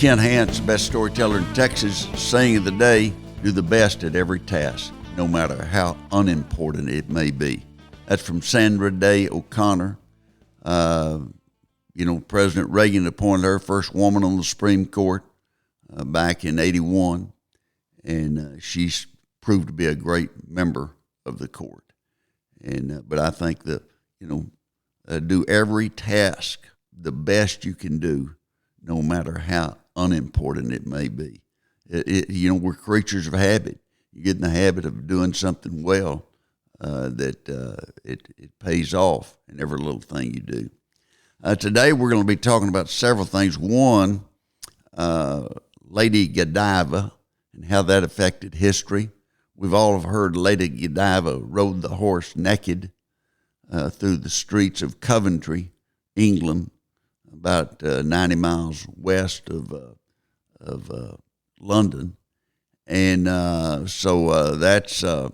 Kent Hance, best storyteller in Texas, saying of the day, do the best at every task, no matter how unimportant it may be. That's from Sandra Day O'Connor. President Reagan appointed her first woman on the Supreme Court back in 81, and she's proved to be a great member of the court. But I think that, do every task the best you can do, no matter how unimportant it may be. We're creatures of habit. You get in the habit of doing something well, it pays off in every little thing you do. Today we're going to be talking about several things. One, Lady Godiva and how that affected history. We've all heard Lady Godiva rode the horse naked through the streets of Coventry, England, about 90 miles west of London. And so that's, we're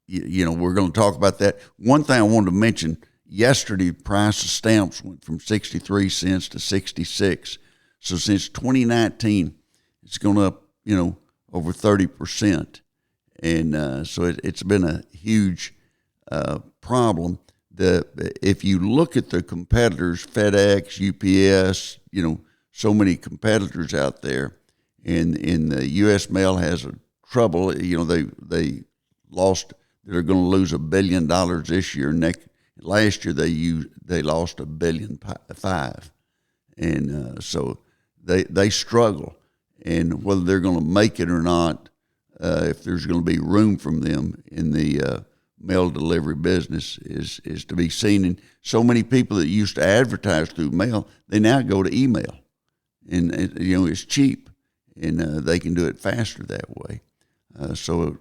going to talk about that. One thing I wanted to mention, yesterday, the price of stamps went from 63 cents to 66. So since 2019, it's gone up, over 30%. And so it's been a huge problem. If you look at the competitors, FedEx, UPS, so many competitors out there, and the U.S. Mail has a trouble. They lost. They're going to lose $1 billion this year. Last year they lost $1.5 billion, and so they struggle. And whether they're going to make it or not, if there's going to be room from them in the mail delivery business is to be seen. And so many people that used to advertise through mail, they now go to email, and it's cheap, and they can do it faster that way. So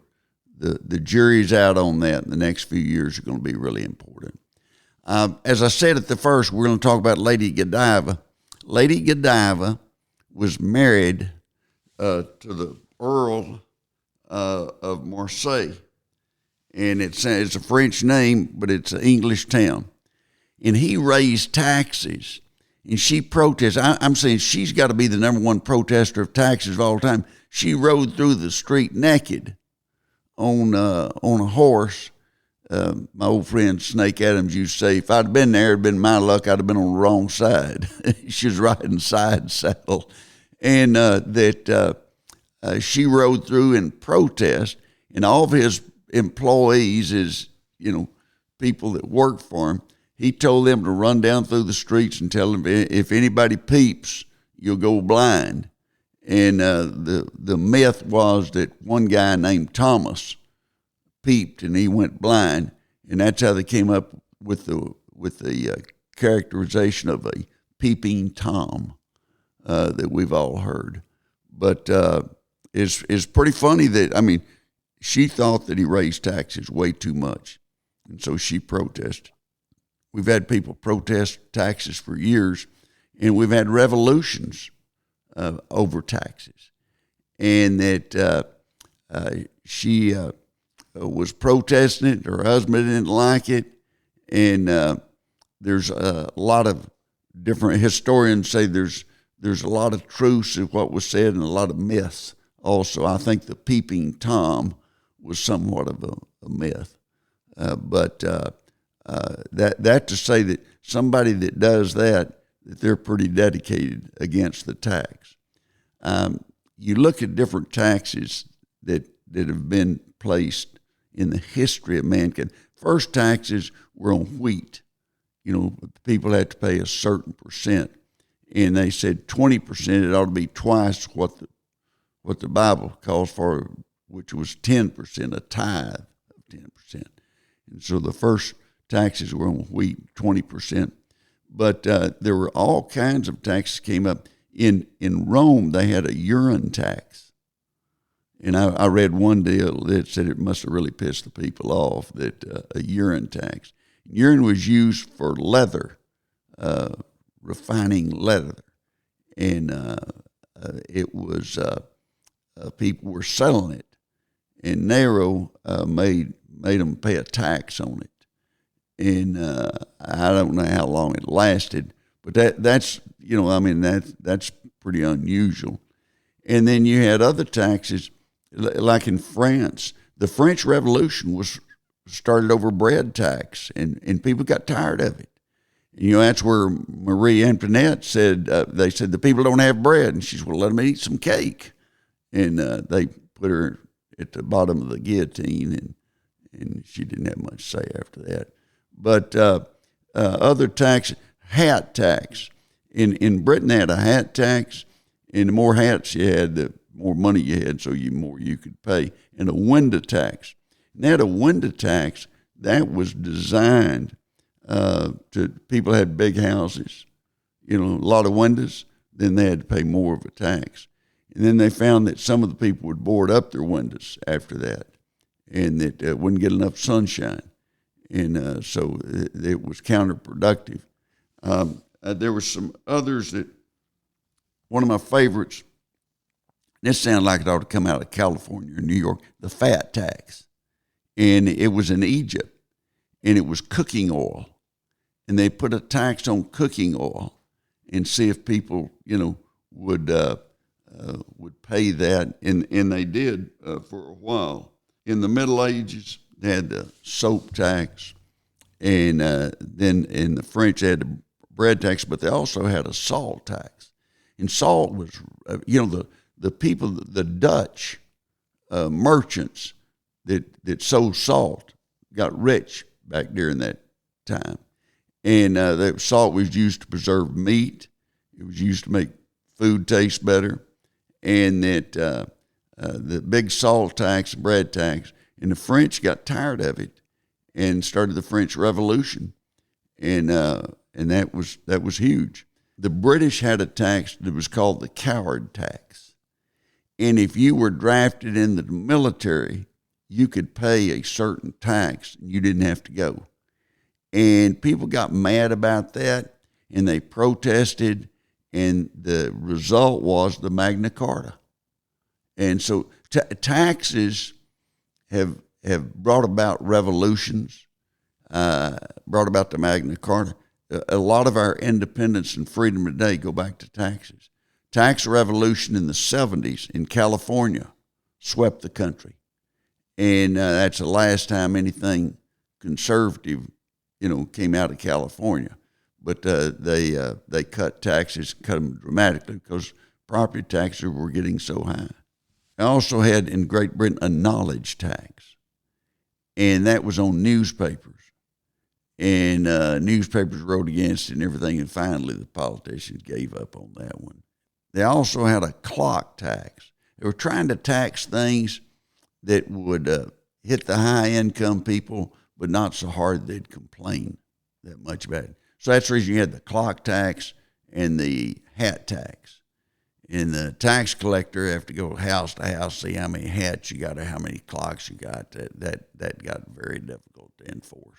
the jury's out on that. And the next few years are going to be really important. As I said at the first, we're going to talk about Lady Godiva. Lady Godiva was married to the Earl of Marseille. And it's a French name, but it's an English town. And he raised taxes, and she protested. I'm saying she's got to be the number one protester of taxes of all time. She rode through the street naked on a horse. My old friend Snake Adams used to say, if I'd been there, it'd been my luck, I'd have been on the wrong side. She was riding side saddle. And she rode through in protest, and all of his employees, people that work for him, he told them to run down through the streets and tell them, if anybody peeps, you'll go blind. And the myth was that one guy named Thomas peeped and he went blind, and that's how they came up with the characterization of a peeping Tom that we've all heard. But it's pretty funny that, she thought that he raised taxes way too much, and so she protested. We've had people protest taxes for years, and we've had revolutions over taxes. And that she was protesting it. Her husband didn't like it, and there's a lot of different historians say there's a lot of truths in what was said and a lot of myths also. I think the peeping Tom was somewhat of a myth. But that to say that somebody that does that they're pretty dedicated against the tax. You look at different taxes that have been placed in the history of mankind. First taxes were on wheat. People had to pay a certain percent. And they said 20%, it ought to be twice what the Bible calls for, which was 10%, a tithe of 10%. And so the first taxes were on wheat, 20%. But there were all kinds of taxes came up. In Rome, they had a urine tax. And I read one deal that said it must have really pissed the people off, that a urine tax. Urine was used for leather, refining leather. And it was, people were selling it. And Nero made them pay a tax on it. And I don't know how long it lasted, but that's I mean, that's pretty unusual. And then you had other taxes, like in France. The French Revolution was started over bread tax, and people got tired of it. That's where Marie Antoinette said, they said the people don't have bread. And she said, well, let them eat some cake. And they put her at the bottom of the guillotine, and she didn't have much say after that. But other taxes, hat tax. In Britain, they had a hat tax, and the more hats you had, the more money you had, so more you could pay. And a window tax. And they had a window tax that was designed to people who had big houses, a lot of windows, then they had to pay more of a tax. And then they found that some of the people would board up their windows after that, and that wouldn't get enough sunshine. And so it was counterproductive. There were some others that, one of my favorites, this sounded like it ought to come out of California or New York, the fat tax. And it was in Egypt, and it was cooking oil. And they put a tax on cooking oil and see if people, would pay that. And they did for a while. In the Middle Ages, they had the soap tax. And then in the French, they had the bread tax, but they also had a salt tax. And salt was, the people, the Dutch merchants that sold salt got rich back during that time. And that salt was used to preserve meat. It was used to make food taste better. And that the big salt tax, bread tax, and the French got tired of it and started the French Revolution. And that was huge. The British had a tax that was called the coward tax. And if you were drafted into the military, you could pay a certain tax and you didn't have to go. And people got mad about that, and they protested, and the result was the Magna Carta. And so taxes have brought about revolutions, brought about the Magna Carta. A lot of our independence and freedom today go back to taxes. Tax revolution in the 70s in California swept the country. And that's the last time anything conservative came out of California. But they cut taxes, cut them dramatically because property taxes were getting so high. I also had in Great Britain a knowledge tax, and that was on newspapers. And newspapers wrote against it and everything, and finally the politicians gave up on that one. They also had a clock tax. They were trying to tax things that would hit the high-income people, but not so hard they'd complain that much about it. So that's the reason you had the clock tax and the hat tax. And the tax collector have to go house to house, see how many hats you got or how many clocks you got. That got very difficult to enforce.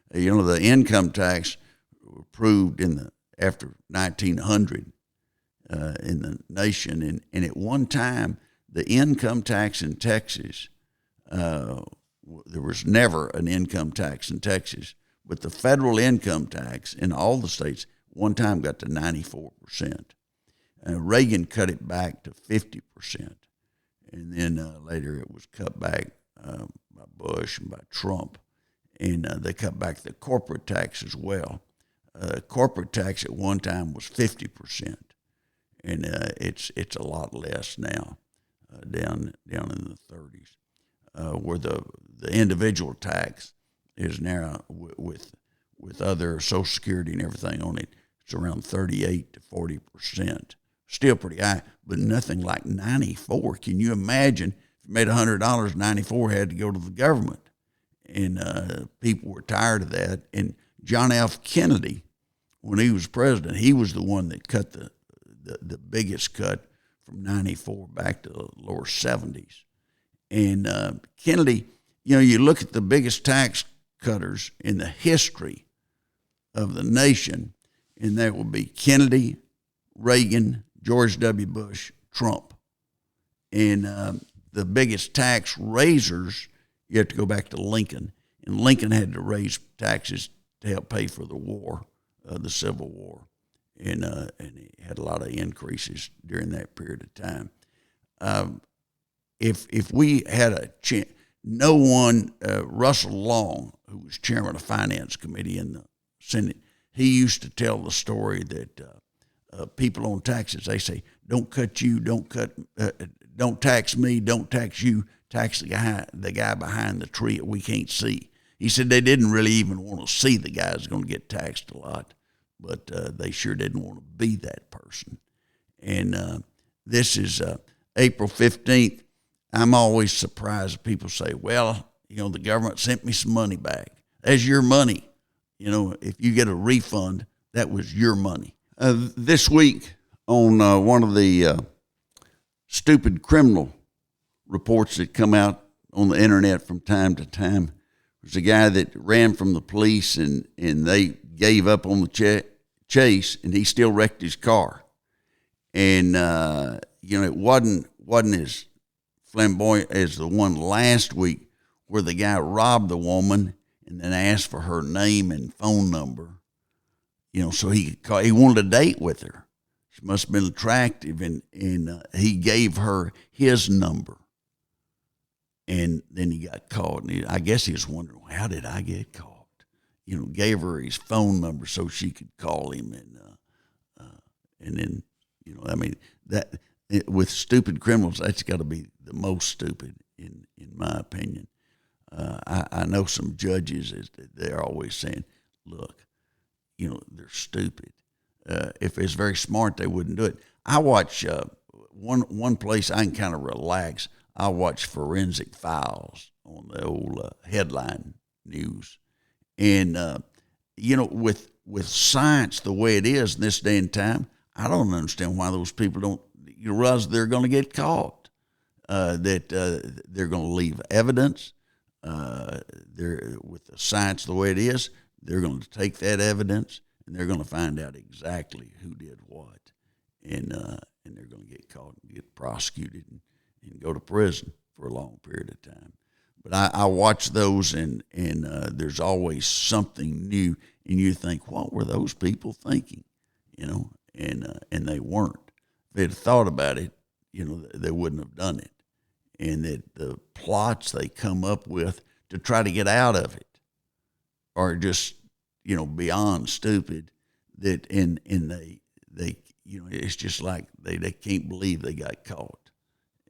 The income tax approved after 1900 in the nation. And at one time, the income tax in Texas, there was never an income tax in Texas, but the federal income tax in all the states one time got to 94%. Reagan cut it back to 50%. And then later it was cut back by Bush and by Trump. And they cut back the corporate tax as well. Corporate tax at one time was 50%. And it's a lot less now, down in the 30s, where the individual tax is now with other Social Security and everything on it, it's around 38 to 40%. Still pretty high, but nothing like 94. Can you imagine if you made $100, 94 had to go to the government? And people were tired of that. And John F. Kennedy, when he was president, he was the one that cut the biggest cut from 94 back to the lower 70s. And Kennedy, you look at the biggest tax cutters in the history of the nation, and that would be Kennedy, Reagan, George W. Bush, Trump. And the biggest tax raisers, you have to go back to Lincoln. And Lincoln had to raise taxes to help pay for the war, the Civil War. and he had a lot of increases during that period of time. If we had a chance, no one, Russell Long, who was chairman of the Finance Committee in the Senate, he used to tell the story that people on taxes, they say, don't tax me, don't tax you, tax the guy behind the tree that we can't see. He said they didn't really even want to see the guy who's going to get taxed a lot, but they sure didn't want to be that person. And this is April 15th. I'm always surprised if people say, well, the government sent me some money back. That's your money. If you get a refund, that was your money. This week on one of the stupid criminal reports that come out on the internet from time to time, there's a guy that ran from the police and they gave up on the chase, and he still wrecked his car. And, it wasn't as flamboyant as the one last week where the guy robbed the woman and then asked for her name and phone number, so he could call. He wanted a date with her. She must have been attractive, and he gave her his number. And then he got caught, and I guess he was wondering, how did I get caught? Gave her his phone number so she could call him, and then, that with stupid criminals, that's got to be the most stupid in my opinion. I know some judges, they're always saying, look, they're stupid. If it's very smart, they wouldn't do it. I watch one place I can kind of relax. I watch Forensic Files on the old headline news. And, with science the way it is in this day and time, I don't understand why those people don't realize they're going to get caught, that they're going to leave evidence. With the science the way it is, they're going to take that evidence and they're going to find out exactly who did what, and they're going to get caught and get prosecuted and go to prison for a long period of time. But I watch those, and there's always something new, and you think, what were those people thinking? And they weren't. If they'd thought about it, they wouldn't have done it. And that the plots they come up with to try to get out of it are just, beyond stupid. That and they it's just like they can't believe they got caught,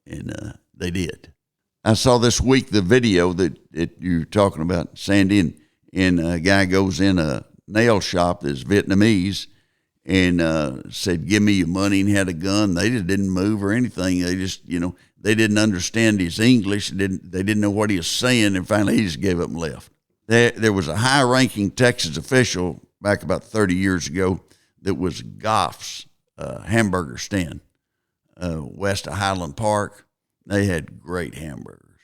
and they did. I saw this week the video that you're talking about, Sandy, and a guy goes in a nail shop that's Vietnamese and said, give me your money, and had a gun. They just didn't move or anything. They just, they didn't understand his English. They didn't know what he was saying, and finally he just gave up and left. There was a high-ranking Texas official back about 30 years ago that was Goff's hamburger stand west of Highland Park. They had great hamburgers.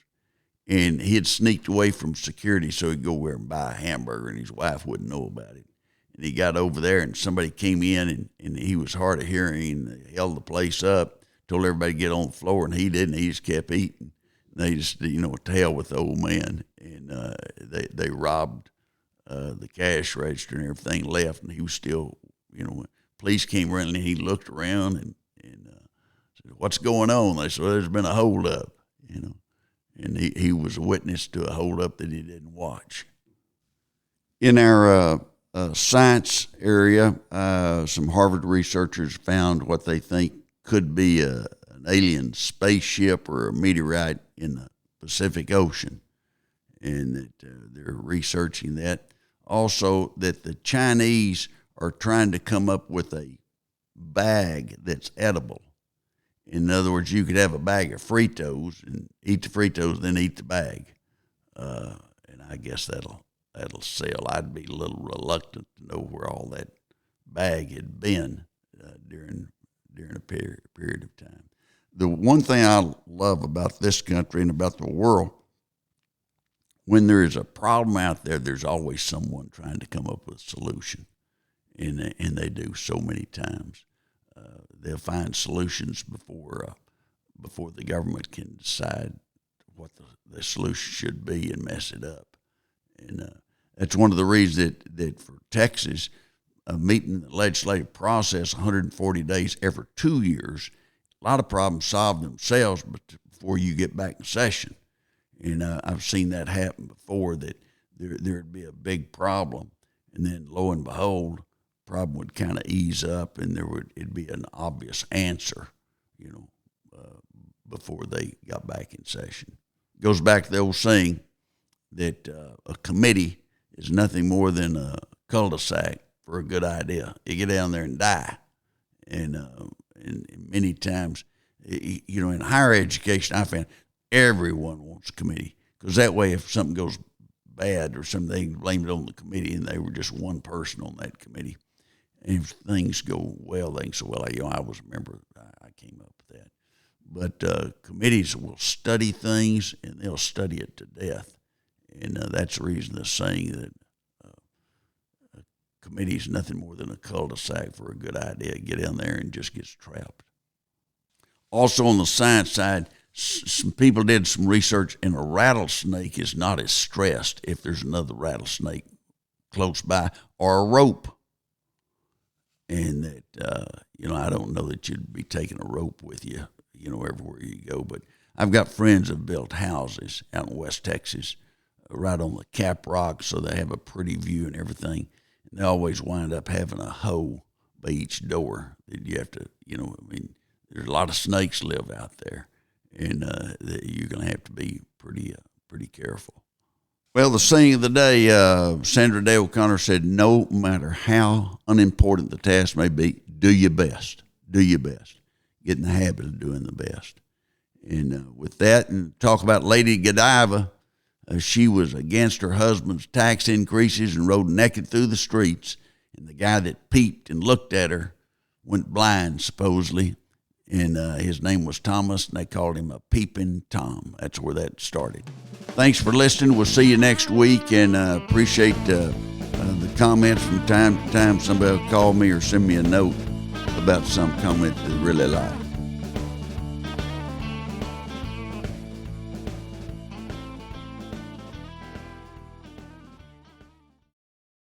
And he had sneaked away from security so he'd go there and buy a hamburger, and his wife wouldn't know about it. And he got over there, and somebody came in, and he was hard of hearing, and they held the place up, told everybody to get on the floor, and he didn't. He just kept eating. And they just, what the hell with the old man. And they robbed the cash register and everything, left, and he was still, when police came running, and he looked around and said, what's going on? They said, well, there's been a holdup, and he was a witness to a holdup that he didn't watch. In our science area, some Harvard researchers found what they think could be an alien spaceship or a meteorite in the Pacific Ocean, and that they're researching that. Also, that the Chinese are trying to come up with a bag that's edible. In other words, you could have a bag of Fritos and eat the Fritos, then eat the bag, and I guess that'll sell. I'd be a little reluctant to know where all that bag had been during a period of time. The one thing I love about this country and about the world, when there is a problem out there, there's always someone trying to come up with a solution, and they do so many times. They'll find solutions before the government can decide what the solution should be and mess it up. And that's one of the reasons that for Texas, meeting the legislative process 140 days every 2 years, a lot of problems solve themselves before you get back in session. And I've seen that happen before, that there'd be a big problem, and then lo and behold, the problem would kind of ease up, and it'd be an obvious answer, before they got back in session. Goes back to the old saying that a committee is nothing more than a cul-de-sac for a good idea. You get down there and die. And many times, in higher education, I found everyone wants a committee, because that way if something goes bad or something, they can blame it on the committee, and they were just one person on that committee. And if things go well, they can say, well, I was a member, I came up with that. But committees will study things, and they'll study it to death. And that's the reason they're saying that a committee is nothing more than a cul-de-sac for a good idea. Get in there and just gets trapped. Also on the science side, some people did some research, and a rattlesnake is not as stressed if there's another rattlesnake close by, or a rope. And that, I don't know that you'd be taking a rope with you, everywhere you go. But I've got friends that have built houses out in West Texas, right on the Cap Rock, so they have a pretty view and everything. And they always wind up having a hoe by each door that you have to, there's a lot of snakes live out there, and you're going to have to be pretty careful. Well, the saying of the day, Sandra Day O'Connor said, no matter how unimportant the task may be, do your best. Do your best. Get in the habit of doing the best. And with that, and talk about Lady Godiva, she was against her husband's tax increases and rode naked through the streets. And the guy that peeped and looked at her went blind, supposedly. And his name was Thomas, and they called him a peeping Tom. That's where that started. Thanks for listening. We'll see you next week, and appreciate the comments from time to time. Somebody will call me or send me a note about some comment they really like.